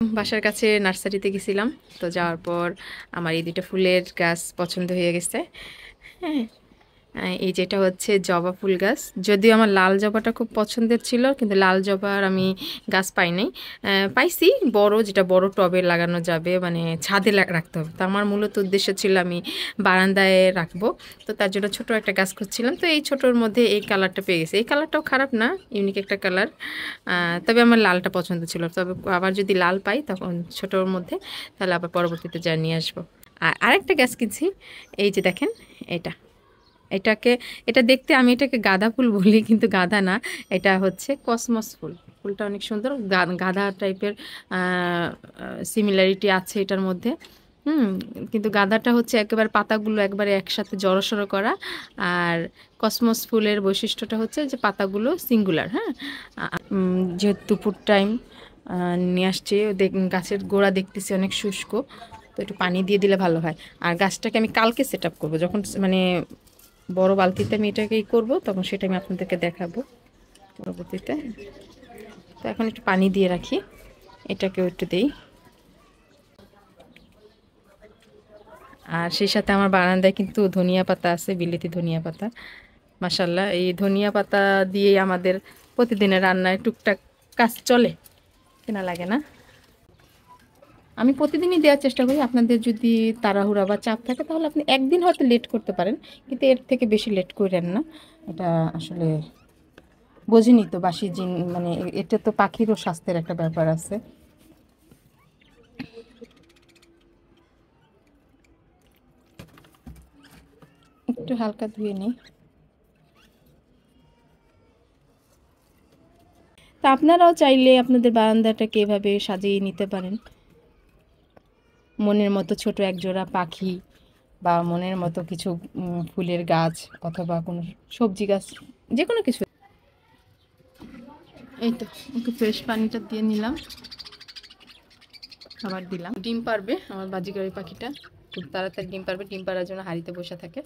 বাসার কাছে নার্সারিতে গেছিলাম। তো যাওয়ার পর আমার এই দুটো ফুলের গাছ পছন্দ হয়ে গেছে। হ্যাঁ, এই যেটা হচ্ছে জবা ফুল গাছ। যদিও আমার লাল জবাটা খুব পছন্দের ছিল, কিন্তু লাল জবার আমি গাছ পাই নাই। পাইছি বড়, যেটা বড় টবে লাগানো যাবে, মানে ছাদে রাখতে হবে। তো আমার মূলত উদ্দেশ্য ছিল আমি বারান্দায় রাখবো। তো তার জন্য ছোট একটা গাছ খুঁজছিলাম। তো এই ছোটোর মধ্যে এই কালারটা পেয়ে গেছি। এই কালারটাও খারাপ না, ইউনিক একটা কালার। তবে আমার লালটা পছন্দ ছিল। তবে আবার যদি লাল পাই তখন ছোটোর মধ্যে, তাহলে আবার পরবর্তীতে যা নিয়ে আসবো। আর আরেকটা গাছ কিনছি, এই যে দেখেন এটা। এটাকে এটা দেখতে আমি এটাকে গাঁদা ফুল বলি, কিন্তু গাঁদা না, এটা হচ্ছে কসমস ফুল। ফুলটা অনেক সুন্দর, গাঁদা টাইপের সিমিলারিটি আছে এটার মধ্যে। হুম, কিন্তু গাঁদাটা হচ্ছে একেবারে পাতাগুলো একবারে একসাথে জড়সড় করা। আর কসমস ফুলের বৈশিষ্ট্যটা হচ্ছে যে পাতাগুলো সিঙ্গুলার। হ্যাঁ, যেহেতু দুপুর টাইম নিয়ে আসছি, গাছের গোড়া দেখতেছি অনেক শুষ্ক, তো একটু পানি দিয়ে দিলে ভালো হয়। আর গাছটাকে আমি কালকে সেট আপ করবো, যখন মানে বড় বালতিতে আমি এটাকেই করবো, তখন সেটা আমি আপনাদেরকে দেখাবো পরবর্তীতে। তো এখন একটু পানি দিয়ে রাখি, এটাকেও একটু দেই। আর সেই সাথে আমার বারান্দায় কিন্তু ধনিয়া পাতা আছে, বিলেতি ধনিয়া পাতা। মাশাল্লাহ, এই ধনিয়া পাতা দিয়েই আমাদের প্রতিদিনের রান্নায় টুকটাক কাজ চলে, কেনা লাগে না। আমি প্রতিদিনই দেওয়ার চেষ্টা করি। আপনাদের যদি তাড়াহুড়া বা চাপ থাকে তাহলে আপনি একদিন হয়তো লেট করতে পারেন, কিন্তু এর থেকে বেশি লেট করেন না। এটা আসলে বোঝেনি তো, বাসি জিন মানে এটা তো পাখিরও স্বাস্থ্যের একটা ব্যাপার আছে। একটু হালকা ধুয়ে নিই। তা আপনারাও চাইলে আপনাদের বারান্দাটাকে এভাবে সাজিয়ে নিতে পারেন। মনের মতো ছোট এক জোড়া পাখি, বা মনের মতো কিছু ফুলের গাছ, অথবা কোনো সবজি গাছ, যে কোনো কিছু। এই তো ওকে ফ্রেশ পানিটা দিয়ে নিলাম, খাবার দিলাম। ডিম পারবে আমার বাজিগার পাখিটা, খুব তাড়াতাড়ি ডিম পারবে। ডিম পাড়ার জন্য হাঁড়িতে বসে থাকে।